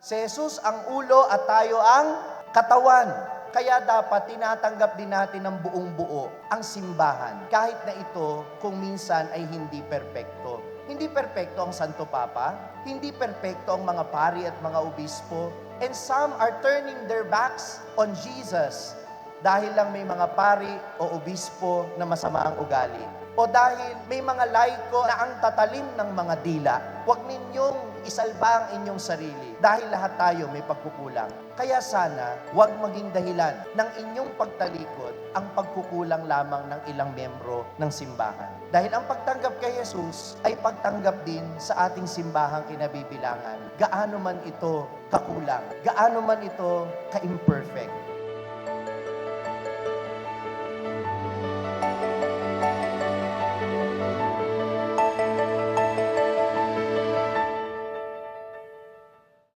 Si Jesus ang ulo at tayo ang katawan. Kaya dapat tinatanggap din natin ng buong buo ang simbahan. Kahit na ito kung minsan ay hindi perpekto. Hindi perpekto ang Santo Papa, hindi perpekto ang mga pari at mga obispo, and some are turning their backs on Jesus dahil lang may mga pari o obispo na masama ang ugali. O dahil may mga laiko na ang tatalim ng mga dila. Huwag ninyong isalba ang inyong sarili dahil lahat tayo may pagkukulang. Kaya sana, huwag maging dahilan ng inyong pagtalikod ang pagkukulang lamang ng ilang membro ng simbahan. Dahil ang pagtanggap kay Jesus ay pagtanggap din sa ating simbahang kinabibilangan. Gaano man ito kakulang, gaano man ito ka-imperfect.